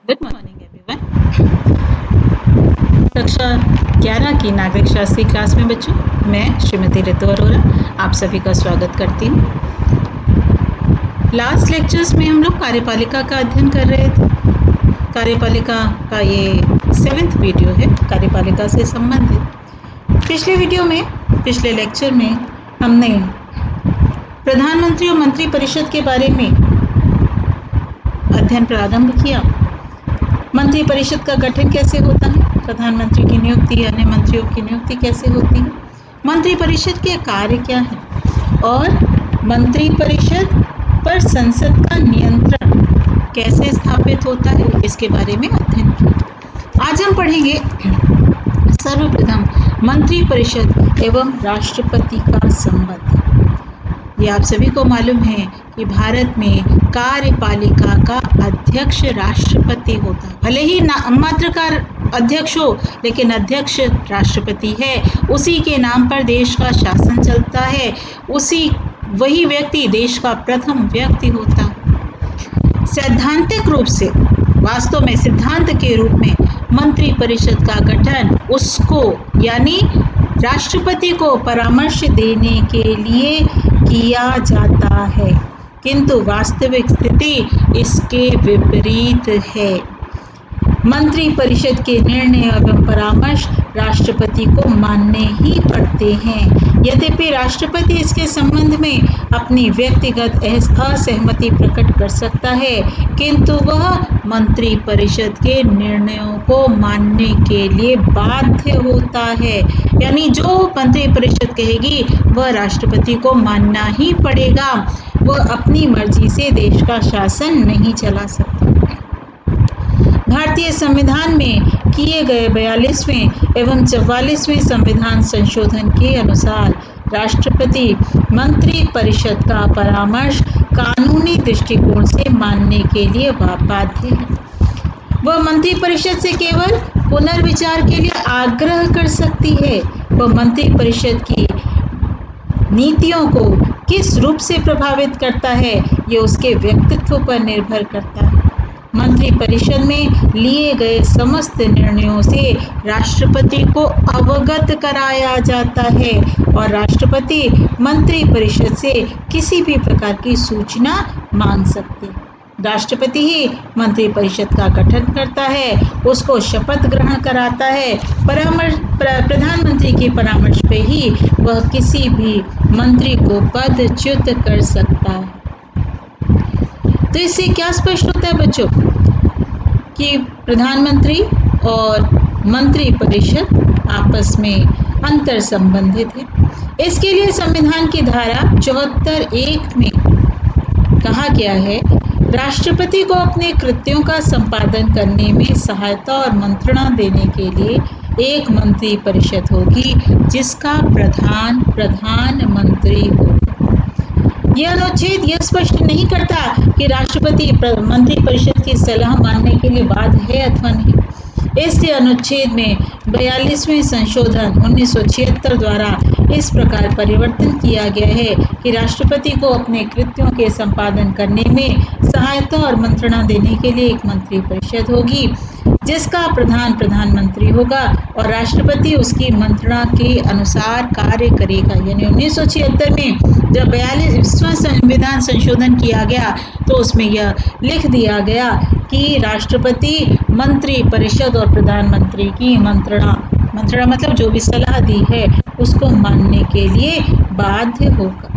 Good morning everyone. कक्षा 11 की नागरिक शास्त्री क्लास में बच्चों, मैं श्रीमती ऋतु अरोरा आप सभी का स्वागत करती हूँ। लास्ट लेक्चर्स में हम लोग कार्यपालिका का अध्ययन कर रहे थे। कार्यपालिका का ये 7th वीडियो है, कार्यपालिका से संबंधित। पिछले लेक्चर में हमने प्रधानमंत्री और मंत्री परिषद के बारे में अध्ययन प्रारंभ किया। मंत्री परिषद का गठन कैसे होता है, प्रधानमंत्री की नियुक्ति, अन्य मंत्रियों की नियुक्ति कैसे होती है, मंत्री परिषद के कार्य क्या है और मंत्री परिषद पर संसद का नियंत्रण कैसे स्थापित होता है, इसके बारे में अध्ययन किया। आज हम पढ़ेंगे सर्वप्रथम मंत्री परिषद एवं राष्ट्रपति का संबंध। ये आप सभी को मालूम है कि भारत में कार्यपालिका का अध्यक्ष राष्ट्रपति होता है। भले ही मात्र का अध्यक्ष हो, लेकिन अध्यक्ष राष्ट्रपति है। उसी के नाम पर देश का शासन चलता है। वही व्यक्ति देश का प्रथम व्यक्ति होता है। सैद्धांतिक रूप से, वास्तव में सिद्धांत के रूप में मंत्री परिषद का गठन उसको यानी राष्ट्रपति को परामर्श देने के लिए किया जाता है, किंतु वास्तविक स्थिति इसके विपरीत है। मंत्री परिषद के निर्णय एवं परामर्श राष्ट्रपति को मानने ही पड़ते हैं। यद्यपि राष्ट्रपति इसके संबंध में अपनी व्यक्तिगत असहमति प्रकट कर सकता है, किंतु वह मंत्री परिषद के निर्णयों को मानने के लिए बाध्य होता है। यानी जो मंत्री परिषद कहेगी वह राष्ट्रपति को मानना ही पड़ेगा। वह अपनी मर्जी से देश का शासन नहीं चला सकता। भारतीय संविधान में किए गए 42वें एवं 44वें संविधान संशोधन के अनुसार राष्ट्रपति मंत्री परिषद का परामर्श कानूनी दृष्टिकोण से मानने के लिए बाध्य है। वह मंत्री परिषद से केवल पुनर्विचार के लिए आग्रह कर सकती है। वह मंत्री परिषद की नीतियों को किस रूप से प्रभावित करता है, ये उसके व्यक्तित्व पर निर्भर करता है। मंत्री परिषद में लिए गए समस्त निर्णयों से राष्ट्रपति को अवगत कराया जाता है और राष्ट्रपति मंत्री परिषद से किसी भी प्रकार की सूचना मांग सकते हैं। राष्ट्रपति ही मंत्री परिषद का गठन करता है, उसको शपथ ग्रहण कराता है। प्रधानमंत्री की परामर्श पे ही वह किसी भी मंत्री को पदच्युत कर सकता है। तो इससे क्या स्पष्ट होता है बच्चों कि प्रधानमंत्री और मंत्री परिषद आपस में अंतर संबंधित है। इसके लिए संविधान की धारा 74(1) में कहा गया है, राष्ट्रपति को अपने कृत्यों का संपादन करने में सहायता और मंत्रणा देने के लिए एक मंत्री परिषद होगी, जिसका प्रधानमंत्री होगा। यह अनुच्छेद यह स्पष्ट नहीं करता कि राष्ट्रपति मंत्री परिषद की सलाह मानने के लिए बाध्य है अथवा नहीं। इसलिए अनुच्छेद में 42वें संशोधन 1976 द्वारा इस प्रकार परिवर्तन किया गया है कि राष्ट्रपति को अपने कृत्यों के संपादन करने में सहायता और मंत्रणा देने के लिए एक मंत्री परिषद होगी, जिसका प्रधानमंत्री होगा और राष्ट्रपति उसकी मंत्रणा के अनुसार कार्य करेगा। यानी 1976 में जब 42वां संविधान संशोधन किया गया तो उसमें यह लिख दिया गया कि राष्ट्रपति मंत्री परिषद और प्रधानमंत्री की मंत्रणा मतलब जो भी सलाह दी है उसको मानने के लिए बाध्य होगा।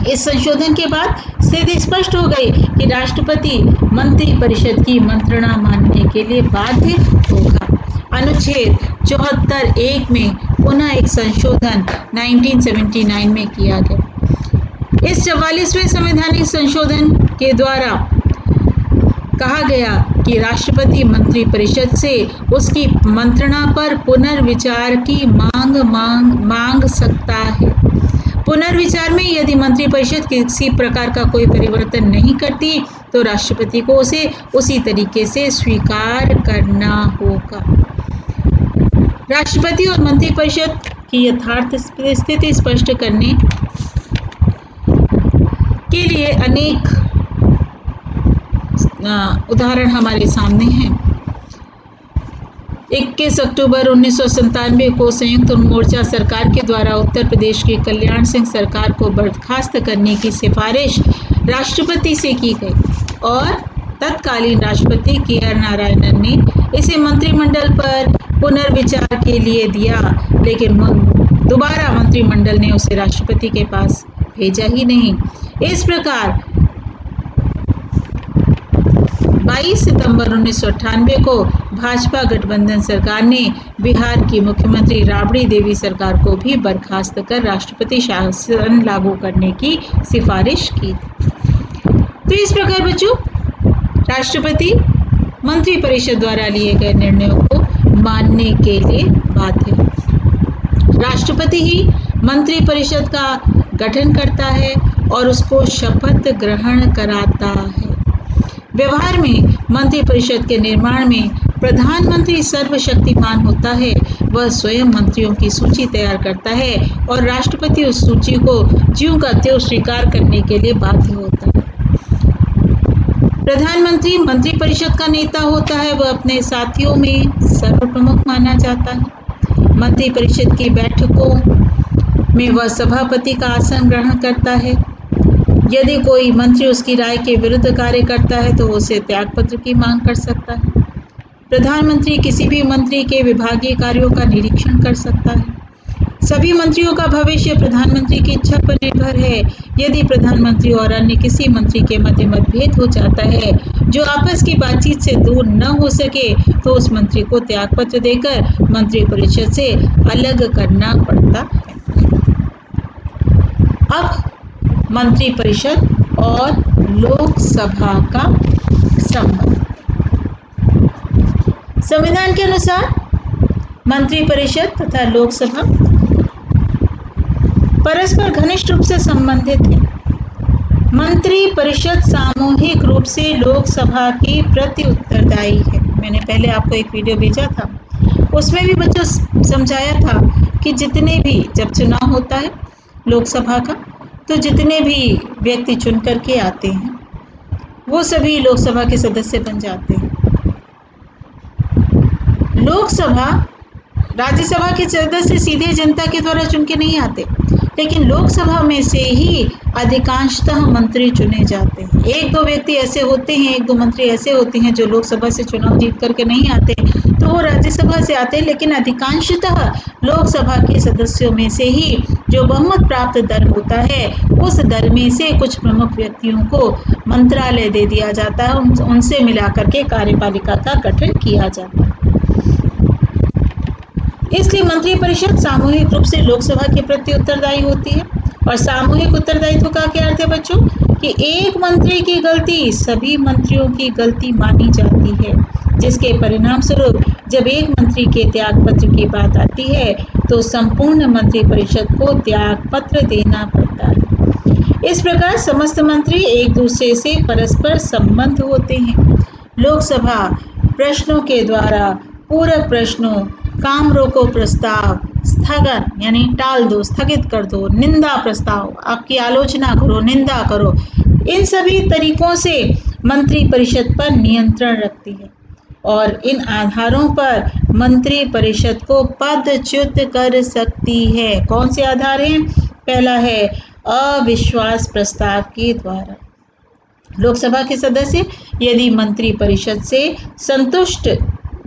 इस संशोधन के बाद स्थिति स्पष्ट हो गई कि राष्ट्रपति मंत्री परिषद की मंत्रणा मानने के लिए बाध्य होगा। अनुच्छेद 74(1) में पुनः एक संशोधन 1979 में किया गया। इस 44वें संवैधानिक संशोधन के द्वारा कहा गया कि राष्ट्रपति मंत्री परिषद से उसकी मंत्रणा पर पुनर्विचार की मांग सकता है। पुनर्विचार में यदि मंत्री परिषद किसी प्रकार का कोई परिवर्तन नहीं करती तो राष्ट्रपति को उसे उसी तरीके से स्वीकार करना होगा। राष्ट्रपति और मंत्री परिषद की यथार्थ स्थिति स्पष्ट करने के लिए अनेक उदाहरण हमारे सामने हैं। 21 अक्टूबर 1997 को संयुक्त मोर्चा सरकार के द्वारा उत्तर प्रदेश की कल्याण सिंह सरकार को बर्खास्त करने की सिफारिश राष्ट्रपति से की गई और तत्कालीन राष्ट्रपति के.आर. नारायणन ने इसे मंत्रिमंडल पर पुनर्विचार के लिए दिया, लेकिन दोबारा मंत्रिमंडल ने उसे राष्ट्रपति के पास भेजा ही नहीं। इस प्रकार 22 सितंबर 1998 को भाजपा गठबंधन सरकार ने बिहार की मुख्यमंत्री राबड़ी देवी सरकार को भी बर्खास्त कर राष्ट्रपति शासन लागू करने की सिफारिश की। तो इस प्रकार बच्चों, राष्ट्रपति मंत्रिपरिषद द्वारा लिए गए निर्णयों को मानने के लिए बाध्य है। राष्ट्रपति ही मंत्रिपरिषद का गठन करता है और उसको शपथ ग्रहण कराता है। व्यवहार में मंत्रिपरिषद के निर्माण में प्रधानमंत्री सर्वशक्तिमान होता है। वह स्वयं मंत्रियों की सूची तैयार करता है और राष्ट्रपति उस सूची को ज्यों का त्यों स्वीकार करने के लिए बाध्य होता है। प्रधानमंत्री मंत्रिपरिषद का नेता होता है। वह अपने साथियों में सर्वप्रमुख माना जाता है। मंत्रिपरिषद की बैठकों में वह सभापति का आसन ग्रहण करता है। यदि कोई मंत्री उसकी राय के विरुद्ध कार्य करता है तो उसे त्यागपत्र की मांग कर सकता है। प्रधानमंत्री किसी भी मंत्री के विभागीय कार्यों का निरीक्षण कर सकता है। सभी मंत्रियों का भविष्य प्रधानमंत्री की इच्छा पर निर्भर है। यदि प्रधानमंत्री और अन्य किसी मंत्री के मध्य मतभेद हो जाता है जो आपस की बातचीत से दूर न हो सके तो उस मंत्री को त्यागपत्र देकर मंत्रिपरिषद से अलग करना पड़ता है। अब मंत्रिपरिषद और लोकसभा का संबंध। संविधान के अनुसार मंत्रिपरिषद तथा लोकसभा परस्पर घनिष्ठ रूप से संबंधित है। मंत्रिपरिषद सामूहिक रूप से लोकसभा की प्रति उत्तरदायी है। मैंने पहले आपको एक वीडियो भेजा था, उसमें भी बच्चों समझाया था कि जितने भी जब चुनाव होता है लोकसभा का, तो जितने भी व्यक्ति चुन करके आते हैं वो सभी लोकसभा के सदस्य बन जाते हैं। लोकसभा, राज्यसभा के सदस्य सीधे जनता के द्वारा चुन के नहीं आते, लेकिन लोकसभा में से ही अधिकांशतः मंत्री चुने जाते हैं। एक दो व्यक्ति ऐसे होते हैं, एक दो मंत्री ऐसे होते हैं जो लोकसभा से चुनाव जीत करके नहीं आते, तो वो राज्यसभा से आते हैं, लेकिन अधिकांशतः लोकसभा के सदस्यों में से ही जो बहुमत प्राप्त दल होता है उस दल में से कुछ प्रमुख व्यक्तियों को मंत्रालय दे दिया जाता है, उनसे मिलाकर के कार्यपालिका का गठन किया जाता है। इसलिए मंत्रिपरिषद सामूहिक रूप से लोकसभा के प्रति उत्तरदायी होती है। और सामूहिक उत्तरदायित्व का क्या अर्थ है बच्चों, कि एक मंत्री की गलती सभी मंत्रियों की गलती मानी जाती है, जिसके परिणाम स्वरूप जब एक मंत्री के त्यागपत्र की बात आती है तो संपूर्ण मंत्रिपरिषद को त्यागपत्र देना पड़ता है। इस प्रकार समस्त मंत्री एक दूसरे से परस्पर संबंध होते हैं। लोकसभा प्रश्नों के द्वारा पूरक प्रश्नों, काम रोको प्रस्ताव, स्थगन यानी टाल दो, स्थगित कर दो, निंदा प्रस्ताव, आपकी आलोचना करो, निंदा करो, इन सभी तरीकों से मंत्रिपरिषद पर नियंत्रण रखती है और इन आधारों पर मंत्रिपरिषद को पदच्युत कर सकती है। कौन से आधार हैं? पहला है अविश्वास प्रस्ताव के द्वारा। लोकसभा के सदस्य यदि मंत्रिपरिषद से संतुष्ट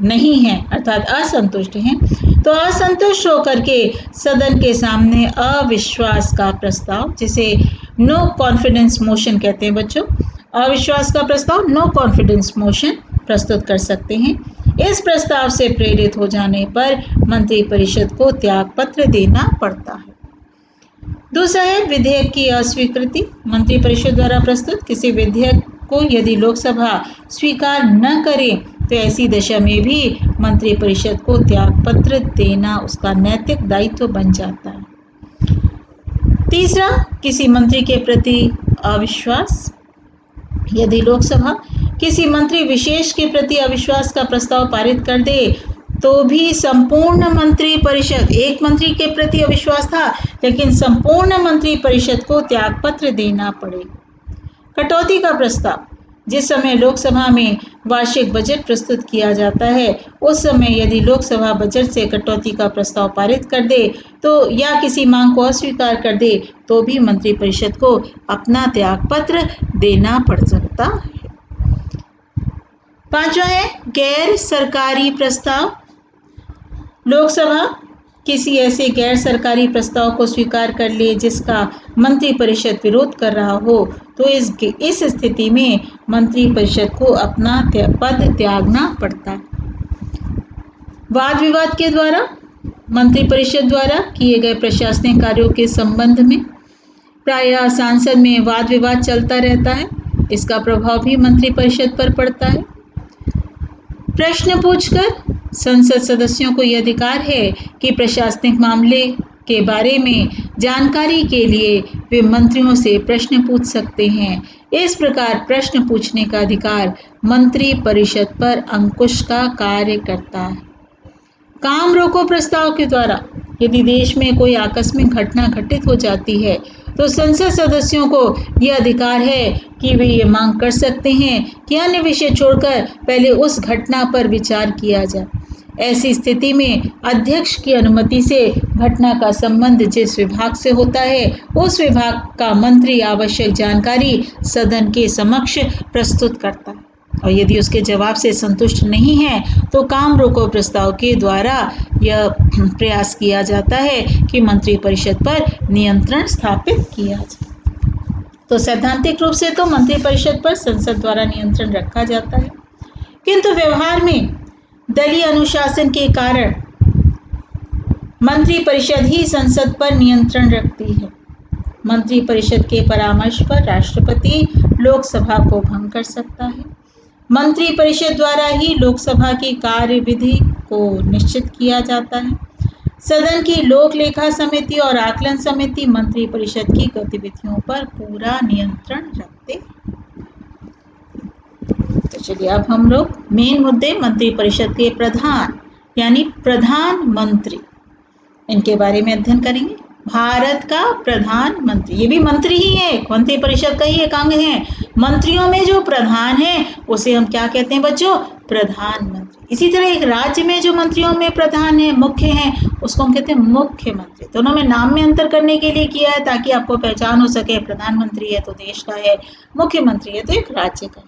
नहीं हैं, अर्थात असंतुष्ट हैं, तो असंतुष्ट होकर के सदन के सामने अविश्वास का प्रस्ताव, जिसे नो कॉन्फिडेंस मोशन कहते हैं बच्चों, अविश्वास का प्रस्ताव नो कॉन्फिडेंस मोशन प्रस्तुत कर सकते हैं। इस प्रस्ताव से प्रेरित हो जाने पर मंत्रिपरिषद को त्यागपत्र देना पड़ता है। दूसरा है विधेयक की अस्वीकृति। मंत्रिपरिषद द्वारा प्रस्तुत किसी विधेयक को यदि लोकसभा स्वीकार न करे तो ऐसी दशा में भी मंत्रिपरिषद को त्यागपत्र देना उसका नैतिक दायित्व बन जाता है। तीसरा, किसी मंत्री के प्रति अविश्वास। यदि लोकसभा किसी मंत्री विशेष के प्रति अविश्वास का प्रस्ताव पारित कर दे तो भी संपूर्ण मंत्रिपरिषद, एक मंत्री के प्रति अविश्वास था लेकिन संपूर्ण मंत्रिपरिषद को त्यागपत्र देना पड़ेगा। कटौती का प्रस्ताव, जिस समय लोकसभा में वार्षिक बजट प्रस्तुत किया जाता है, उस समय यदि लोकसभा बजट से कटौती का प्रस्ताव पारित कर दे तो या किसी मांग को अस्वीकार कर दे तो भी मंत्रिपरिषद को अपना त्यागपत्र देना पड़ सकता है। पांचवा है गैर सरकारी प्रस्ताव। लोकसभा किसी ऐसे गैर सरकारी प्रस्ताव को स्वीकार कर ले जिसका मंत्रिपरिषद विरोध कर रहा हो तो इस स्थिति में मंत्रिपरिषद को अपना पद त्यागना पड़ता है। वाद विवाद के द्वारा मंत्रिपरिषद द्वारा किए गए प्रशासनिक कार्यों के संबंध में प्रायः सांसद में वाद विवाद चलता रहता है, इसका प्रभाव भी मंत्रिपरिषद पर पड़ता है। प्रश्न पूछकर संसद सदस्यों को यह अधिकार है कि प्रशासनिक मामले के बारे में जानकारी के लिए वे मंत्रियों से प्रश्न पूछ सकते हैं। इस प्रकार प्रश्न पूछने का अधिकार मंत्रिपरिषद पर अंकुश का कार्य करता है। काम रोको प्रस्ताव के द्वारा यदि देश में कोई आकस्मिक घटना घटित हो जाती है तो संसद सदस्यों को यह अधिकार है कि वे ये मांग कर सकते हैं कि अन्य विषय छोड़कर पहले उस घटना पर विचार किया जाए। ऐसी स्थिति में अध्यक्ष की अनुमति से घटना का संबंध जिस विभाग से होता है उस विभाग का मंत्री आवश्यक जानकारी सदन के समक्ष प्रस्तुत करता है और यदि उसके जवाब से संतुष्ट नहीं है तो काम रोको प्रस्ताव के द्वारा यह प्रयास किया जाता है कि मंत्रिपरिषद पर नियंत्रण स्थापित किया जाए। तो सैद्धांतिक रूप से तो मंत्रिपरिषद पर संसद द्वारा नियंत्रण रखा जाता है, किंतु व्यवहार में दलीय अनुशासन के कारण मंत्रिपरिषद ही संसद पर नियंत्रण रखती है। मंत्रिपरिषद के परामर्श पर राष्ट्रपति लोकसभा को भंग कर सकता है। मंत्रिपरिषद द्वारा ही लोकसभा की कार्यविधि को निश्चित किया जाता है। सदन की लोक लेखा समिति और आकलन समिति मंत्रिपरिषद की गतिविधियों पर पूरा नियंत्रण रखते हैं। तो चलिए अब हम लोग मेन मुद्दे मंत्रिपरिषद के प्रधान यानी प्रधानमंत्री इनके बारे में अध्ययन करेंगे। भारत का प्रधानमंत्री, ये भी मंत्री ही है, मंत्रिपरिषद का ही एक अंग है। मंत्रियों में जो प्रधान है उसे हम क्या कहते हैं बच्चों? प्रधानमंत्री। इसी तरह एक राज्य में जो मंत्रियों में प्रधान है, मुख्य हैं, उसको हम कहते हैं मुख्यमंत्री। दोनों में नाम में अंतर करने के लिए किया है ताकि आपको पहचान हो सके। प्रधानमंत्री है तो देश का है, मुख्यमंत्री है तो एक राज्य का है।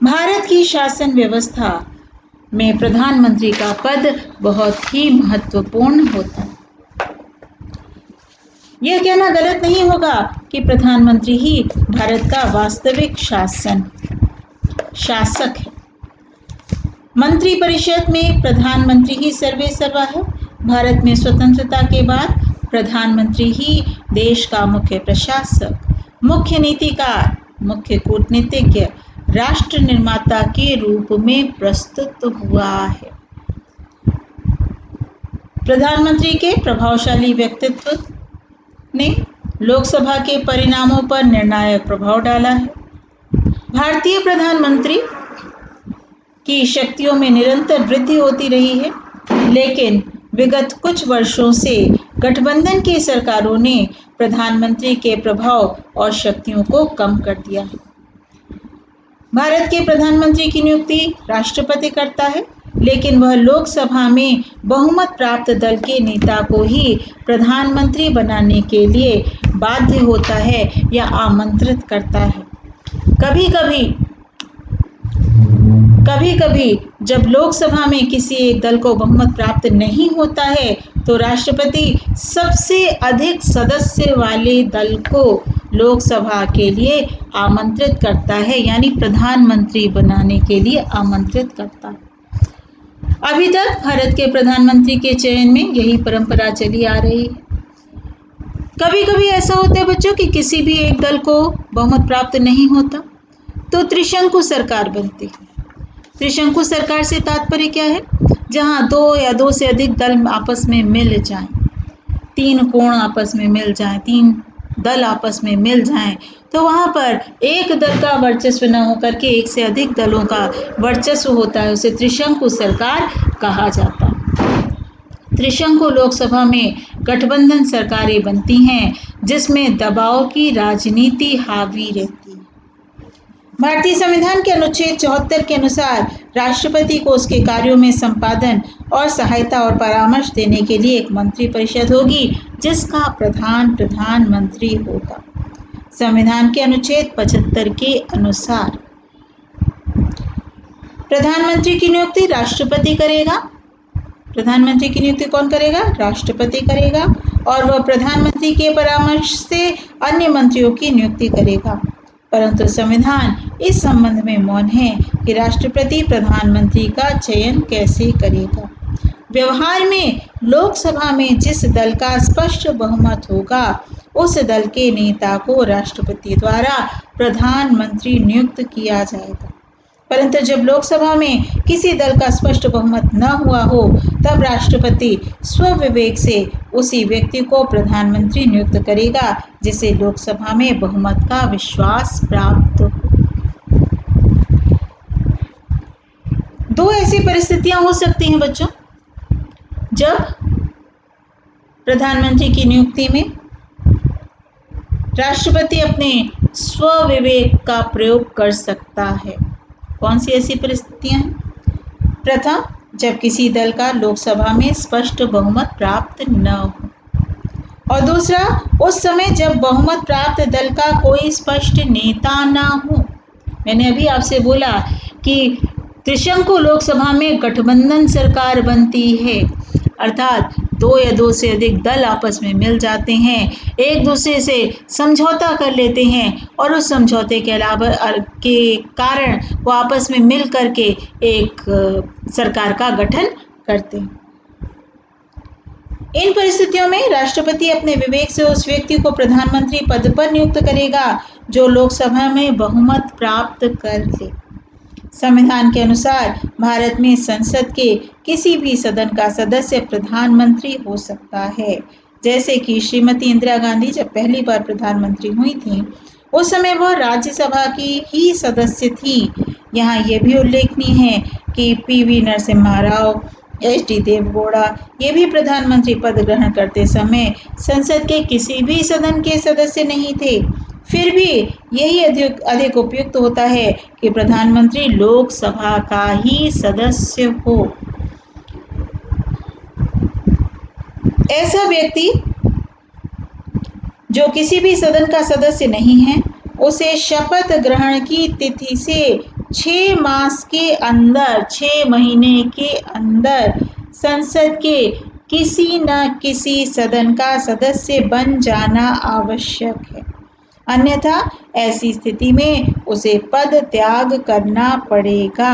भारत की शासन व्यवस्था में प्रधानमंत्री का पद बहुत ही महत्वपूर्ण होता है। यह कहना गलत नहीं होगा कि प्रधानमंत्री ही भारत का वास्तविक शासक है। मंत्रिपरिषद में प्रधानमंत्री ही सर्वेसर्वा है। भारत में स्वतंत्रता के बाद प्रधानमंत्री ही देश का मुख्य प्रशासक, मुख्य नीतिकार, मुख्य कूटनीतिज्ञ, राष्ट्र निर्माता के रूप में प्रस्तुत हुआ है। प्रधानमंत्री के प्रभावशाली व्यक्तित्व ने लोकसभा के परिणामों पर निर्णायक प्रभाव डाला है। भारतीय प्रधानमंत्री की शक्तियों में निरंतर वृद्धि होती रही है, लेकिन विगत कुछ वर्षों से गठबंधन की सरकारों ने प्रधानमंत्री के प्रभाव और शक्तियों को कम कर दिया है। भारत के प्रधानमंत्री की नियुक्ति राष्ट्रपति करता है, लेकिन वह लोकसभा में बहुमत प्राप्त दल के नेता को ही प्रधानमंत्री बनाने के लिए बाध्य होता है या आमंत्रित करता है। कभी कभी जब लोकसभा में किसी एक दल को बहुमत प्राप्त नहीं होता है तो राष्ट्रपति सबसे अधिक सदस्य वाले दल को लोकसभा के लिए आमंत्रित करता है, यानी प्रधानमंत्री बनाने के लिए आमंत्रित करता है। अभी तक भारत के प्रधानमंत्री के चयन में यही परंपरा चली आ रही है। कभी कभी ऐसा होता है बच्चों कि किसी भी एक दल को बहुमत प्राप्त नहीं होता तो त्रिशंकु सरकार बनती है। त्रिशंकु सरकार से तात्पर्य क्या है? जहां दो या दो से अधिक दल आपस में मिल जाएं, तीन कोण आपस में मिल जाएं, तीन दल आपस में मिल जाएं, तो वहां पर एक दल का वर्चस्व न होकर के एक से अधिक दलों का वर्चस्व होता है, उसे त्रिशंकु सरकार कहा जाता है। त्रिशंकु लोकसभा में गठबंधन सरकारें बनती हैं जिसमें दबाव की राजनीति हावी रहती है। भारतीय संविधान के अनुच्छेद 74 के अनुसार राष्ट्रपति को उसके कार्यों में संपादन और सहायता और परामर्श देने के लिए एक मंत्री परिषद होगी जिसका प्रधान प्रधानमंत्री होगा। संविधान के अनुच्छेद 75 के अनुसार प्रधानमंत्री की नियुक्ति राष्ट्रपति करेगा। प्रधानमंत्री की नियुक्ति कौन करेगा? राष्ट्रपति करेगा और वह प्रधानमंत्री के परामर्श से अन्य मंत्रियों की नियुक्ति करेगा। परंतु संविधान इस संबंध में मौन है कि राष्ट्रपति प्रधानमंत्री का चयन कैसे करेगा। व्यवहार में लोकसभा में जिस दल का स्पष्ट बहुमत होगा उस दल के नेता को राष्ट्रपति द्वारा प्रधानमंत्री नियुक्त किया जाएगा। परंतु जब लोकसभा में किसी दल का स्पष्ट बहुमत न हुआ हो तब राष्ट्रपति स्वविवेक से उसी व्यक्ति को प्रधानमंत्री नियुक्त करेगा जिसे लोकसभा में बहुमत का विश्वास प्राप्त हो। दो ऐसी परिस्थितियां हो सकती हैं बच्चों, जब प्रधानमंत्री की नियुक्ति में राष्ट्रपति अपने स्वविवेक का प्रयोग कर सकता है। कौन सी ऐसी परिस्थितियां हैं? प्रथम, जब किसी दल का लोकसभा में स्पष्ट बहुमत प्राप्त न हो, और दूसरा, उस समय जब बहुमत प्राप्त दल का कोई स्पष्ट नेता न हो। मैंने अभी आपसे बोला कि त्रिशंकु लोकसभा में गठबंधन सरकार बनती है, अर्थात दो या दो से अधिक दल आपस में मिल जाते हैं, एक दूसरे से समझौता कर लेते हैं और उस समझौते के अलावा के कारण वो आपस में मिल करके एक सरकार का गठन करते हैं। इन परिस्थितियों में राष्ट्रपति अपने विवेक से उस व्यक्ति को प्रधानमंत्री पद पर नियुक्त करेगा जो लोकसभा में बहुमत प्राप्त कर ले। संविधान के अनुसार भारत में संसद के किसी भी सदन का सदस्य प्रधानमंत्री हो सकता है। जैसे कि श्रीमती इंदिरा गांधी जब पहली बार प्रधानमंत्री हुई थी उस समय वह राज्यसभा की ही सदस्य थी। यहाँ यह भी उल्लेखनीय है कि पीवी नरसिम्हा राव, एच.डी. देवगौड़ा ये भी प्रधानमंत्री पद ग्रहण करते समय संसद के किसी भी सदन के सदस्य नहीं थे। फिर भी यही अधिक उपयुक्त होता है कि प्रधानमंत्री लोकसभा का ही सदस्य हो। ऐसा व्यक्ति जो किसी भी सदन का सदस्य नहीं है उसे शपथ ग्रहण की तिथि से 6 मास के अंदर, 6 महीने के अंदर संसद के किसी न किसी सदन का सदस्य बन जाना आवश्यक है। अन्यथा ऐसी स्थिति में उसे पद त्याग करना पड़ेगा,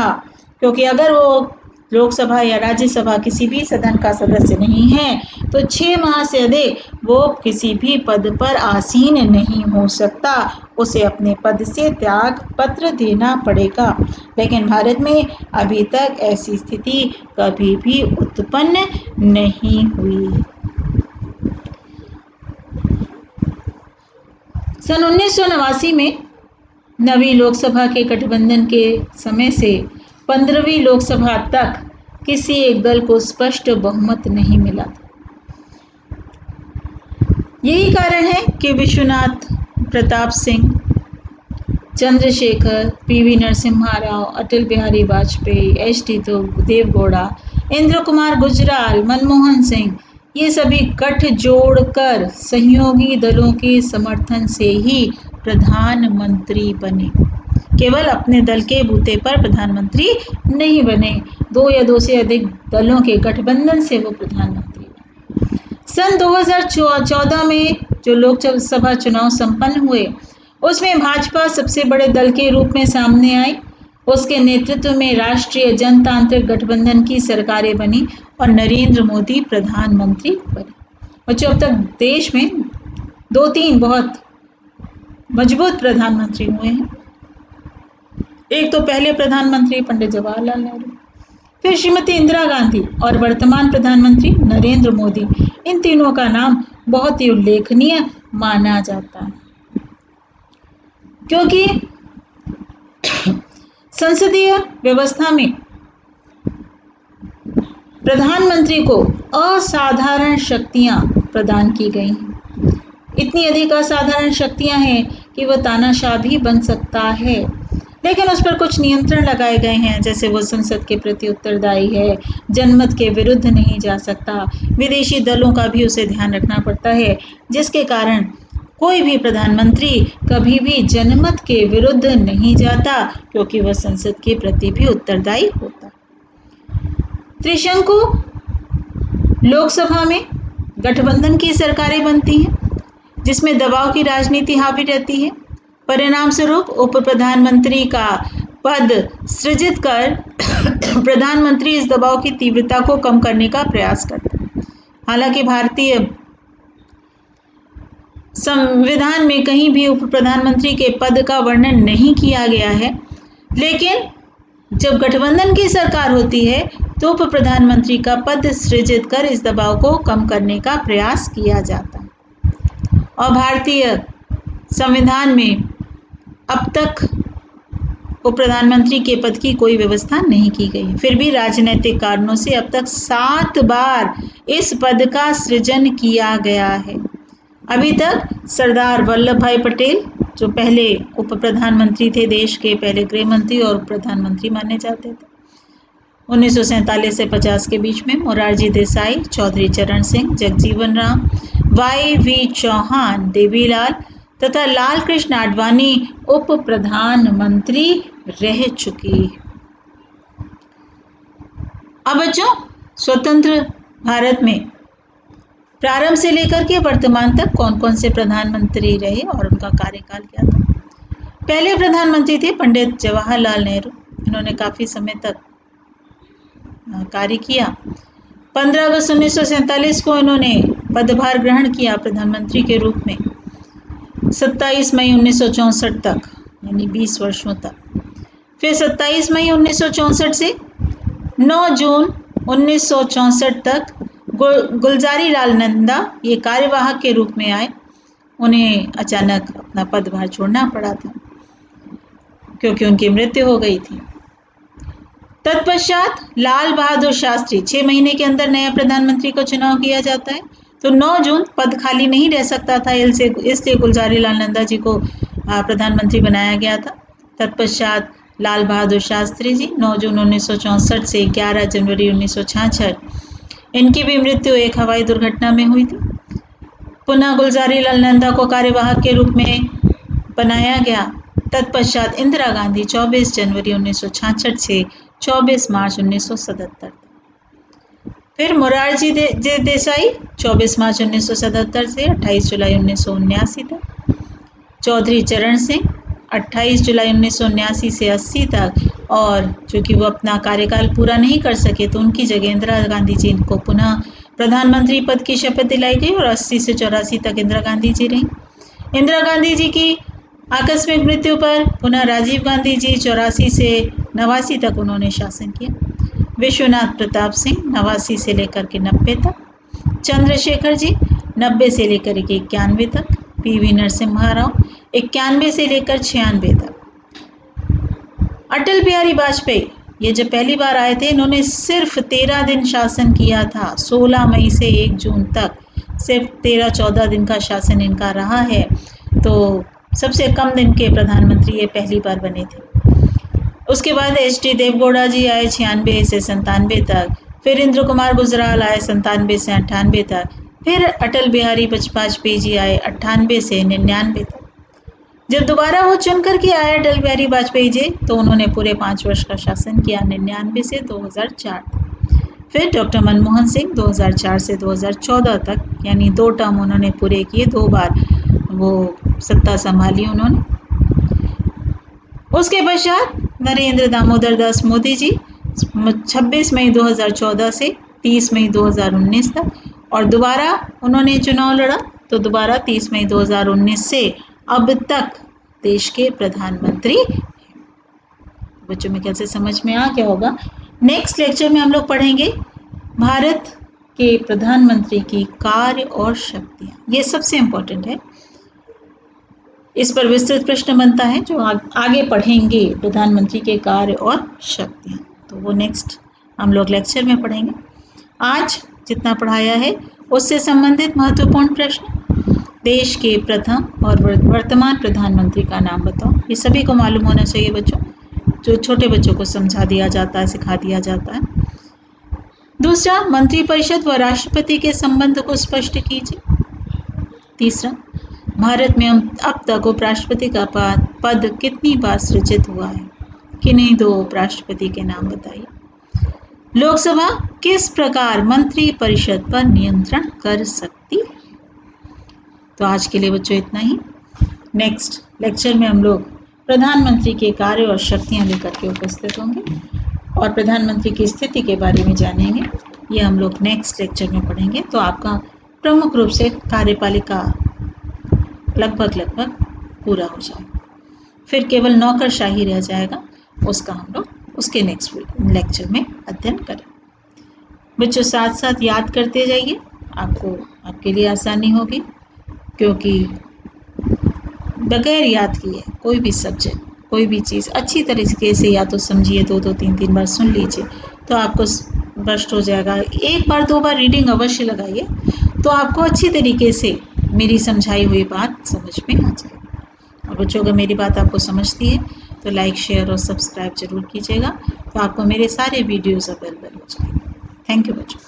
क्योंकि अगर वो लोकसभा या राज्यसभा किसी भी सदन का सदस्य नहीं है तो 6 माह से अधिक वो किसी भी पद पर आसीन नहीं हो सकता, उसे अपने पद से त्याग पत्र देना पड़ेगा। लेकिन भारत में अभी तक ऐसी स्थिति कभी भी उत्पन्न नहीं हुई। सन 1989 में नवी लोकसभा के गठबंधन के समय से 15वीं लोकसभा तक किसी एक दल को स्पष्ट बहुमत नहीं मिला। यही कारण है कि विश्वनाथ प्रताप सिंह, चंद्रशेखर, पीवी नरसिम्हा राव, अटल बिहारी वाजपेयी, एच.डी. देवगौड़ा, इंद्र कुमार गुजराल, मनमोहन सिंह ये सभी गठजोड़ कर सहयोगी दलों के समर्थन से ही प्रधानमंत्री बने। केवल अपने दल के बूते पर प्रधानमंत्री नहीं बने, 2 या 2 से अधिक दलों के गठबंधन से वो प्रधानमंत्री बने। सन 2014 में जो लोकसभा चुनाव संपन्न हुए उसमें भाजपा सबसे बड़े दल के रूप में सामने आई। उसके नेतृत्व में राष्ट्रीय जनतांत्रिक गठबंधन की सरकारें बनी और नरेंद्र मोदी प्रधानमंत्री बने। बच्चों, अब तक देश में 2-3 बहुत मजबूत प्रधानमंत्री हुए हैं। एक तो पहले प्रधानमंत्री पंडित जवाहरलाल नेहरू, फिर श्रीमती इंदिरा गांधी और वर्तमान प्रधानमंत्री नरेंद्र मोदी। इन तीनों का नाम बहुत ही उल्लेखनीय माना जाता है, क्योंकि संसदीय व्यवस्था में प्रधानमंत्री को असाधारण शक्तियां प्रदान की गई हैं। इतनी अधिक असाधारण शक्तियां हैं कि वह तानाशाह भी बन सकता है। लेकिन उस पर कुछ नियंत्रण लगाए गए हैं, जैसे वो संसद के प्रति उत्तरदायी है, जनमत के विरुद्ध नहीं जा सकता, विदेशी दलों का भी उसे ध्यान रखना पड़ता है, जिसके कारण कोई भी प्रधानमंत्री कभी भी जनमत के विरुद्ध नहीं जाता, क्योंकि वह संसद के प्रति भी उत्तरदायी होता। त्रिशंकु लोकसभा में गठबंधन की सरकारें बनती हैं, जिसमें दबाव की राजनीति हावी रहती है। परिणाम स्वरूप उप प्रधानमंत्री का पद सृजित कर प्रधानमंत्री इस दबाव की तीव्रता को कम करने का प्रयास करते हैं। हालांकि भारतीय संविधान में कहीं भी उप प्रधानमंत्री के पद का वर्णन नहीं किया गया है, लेकिन जब गठबंधन की सरकार होती है तो उप प्रधानमंत्री का पद सृजित कर इस दबाव को कम करने का प्रयास किया जाता है। और भारतीय संविधान में अब तक उप प्रधानमंत्री के पद की कोई व्यवस्था नहीं की गई। फिर भी राजनीतिक कारणों से अब तक 7 बार इस पद का सृजन किया गया है। अभी तक सरदार वल्लभ भाई पटेल, जो पहले उप प्रधानमंत्री थे, देश के पहले गृह मंत्री और प्रधानमंत्री माने जाते थे, 1947 से 50 के बीच में मोरारजी देसाई, चौधरी चरण सिंह, जगजीवन राम, वाई.वी. चौहान, देवीलाल तथा लाल कृष्ण आडवाणी उप प्रधानमंत्री रह चुकी। अब बच्चों, स्वतंत्र भारत में प्रारंभ से लेकर के वर्तमान तक कौन कौन से प्रधानमंत्री रहे और उनका कार्यकाल क्या था। पहले प्रधानमंत्री थे पंडित जवाहरलाल नेहरू। इन्होंने काफी समय तक कार्य किया। 15 अगस्त 1947 को इन्होंने पदभार ग्रहण किया प्रधानमंत्री के रूप में। 27 मई 1964 तक, यानी 20 वर्षों तक। फिर 27 मई 1964 से 9 जून 1964 तक गुलजारी लाल नंदा ये कार्यवाहक के रूप में आए। उन्हें अचानक अपना पदभार छोड़ना पड़ा था, क्योंकि उनकी मृत्यु हो गई थी। तत्पश्चात लाल बहादुर शास्त्री, 6 महीने के अंदर नया प्रधानमंत्री को चुनाव किया जाता है, तो 9 जून पद खाली नहीं रह सकता था, इसलिए गुलजारी लाल नंदा जी को प्रधानमंत्री बनाया गया था। तत्पश्चात लाल बहादुर शास्त्री जी 9 जून 1964 से 11 जनवरी 1966, इनकी भी मृत्यु एक हवाई दुर्घटना में हुई थी। पुनः गुलजारी लाल नंदा को कार्यवाहक के रूप में बनाया गया। तत्पश्चात इंदिरा गांधी 24 जनवरी 1966 से 24 मार्च 1977। फिर मोरारजी देसाई 24 मार्च 1977 से 28 जुलाई 1979 तक। चौधरी चरण सिंह 28 जुलाई 1979 से 80 तक, और चूँकि वो अपना कार्यकाल पूरा नहीं कर सके तो उनकी जगह इंदिरा गांधी जी को पुनः प्रधानमंत्री पद की शपथ दिलाई गई और 80 से 84 तक इंदिरा गांधी जी रहीं। इंदिरा गांधी जी की आकस्मिक मृत्यु पर पुनः राजीव गांधी जी 84 से 89 तक उन्होंने शासन किया। विश्वनाथ प्रताप सिंह 89 से लेकर के 90 तक। चंद्रशेखर जी 90 से लेकर के 91 तक। पी.वी. नरसिम्हा राव 91 से लेकर 96 तक। अटल बिहारी वाजपेयी, ये जब पहली बार आए थे, इन्होंने सिर्फ 13 दिन शासन किया था। 16 मई से 1 जून तक सिर्फ 13-14 दिन का शासन इनका रहा है। तो सबसे कम दिन के प्रधानमंत्री ये पहली बार बने थे। उसके बाद एच.डी. देवगौड़ा जी आए 96 से 97 तक। फिर इंद्र कुमार गुजराल आए 97 से 98 तक। फिर अटल बिहारी वाजपेयी जी आए 98 से 99 तक। जब दोबारा वो चुन करके आए अटल बिहारी वाजपेयी जी, तो उन्होंने पूरे 5 वर्ष का शासन किया, 99 से 2004 तक। फिर डॉक्टर मनमोहन सिंह 2004 से 2014 तक, यानी 2 टर्म उन्होंने पूरे किए, 2 बार वो सत्ता संभाली उन्होंने। उसके पश्चात नरेंद्र दामोदर दास मोदी जी 26 मई 2014 से 30 मई 2019 तक, और दोबारा उन्होंने चुनाव लड़ा, तो दोबारा 30 मई 2019 से अब तक देश के प्रधानमंत्री। बच्चों में कैसे समझ में आ गया होगा। नेक्स्ट लेक्चर में हम लोग पढ़ेंगे भारत के प्रधानमंत्री की कार्य और शक्तियाँ। ये सबसे इम्पोर्टेंट है, इस पर विस्तृत प्रश्न बनता है जो आगे पढ़ेंगे, प्रधानमंत्री के कार्य और शक्तियाँ। तो वो नेक्स्ट हम लोग लेक्चर में पढ़ेंगे। आज जितना पढ़ाया है उससे संबंधित महत्वपूर्ण प्रश्न, देश के प्रथम और वर्तमान प्रधानमंत्री का नाम बताओ। ये सभी को मालूम होना चाहिए बच्चों। जो छोटे बच्चों को समझा दिया जाता है, सिखा दिया जाता है। दूसरा, मंत्रिपरिषद व राष्ट्रपति के संबंध को स्पष्ट कीजिए। तीसरा, भारत में अब तक उपराष्ट्रपति का पद कितनी बार सृजित हुआ है? किन्हीं दो उपराष्ट्रपति के नाम बताइए। लोकसभा किस प्रकार मंत्रिपरिषद पर नियंत्रण कर सकती है? तो आज के लिए बच्चों इतना ही। नेक्स्ट लेक्चर में हम लोग प्रधानमंत्री के कार्य और शक्तियां लेकर के उपस्थित होंगे और प्रधानमंत्री की स्थिति के बारे में जानेंगे। ये हम लोग नेक्स्ट लेक्चर में पढ़ेंगे। तो आपका प्रमुख रूप से कार्यपालिका लगभग पूरा हो जाएगा। फिर केवल नौकरशाही रह जाएगा, उसका हम लोग उसके नेक्स्ट लेक्चर में अध्ययन करें। बच्चों साथ साथ याद करते जाइए, आपके लिए आसानी होगी, क्योंकि बगैर याद किए कोई भी सब्जेक्ट, कोई भी चीज़ अच्छी तरीके से या तो समझिए, 2-2 3-3 बार सुन लीजिए तो आपको स्पष्ट हो जाएगा। एक बार 2 बार रीडिंग अवश्य लगाइए, तो आपको अच्छी तरीके से मेरी समझाई हुई बात समझ में आ जाएगी। और बच्चों, अगर मेरी बात आपको समझती है तो लाइक, शेयर और सब्सक्राइब जरूर कीजिएगा, तो आपको मेरे सारे वीडियोज़ अवेलेबल हो जाएंगे। थैंक यू बच्चों।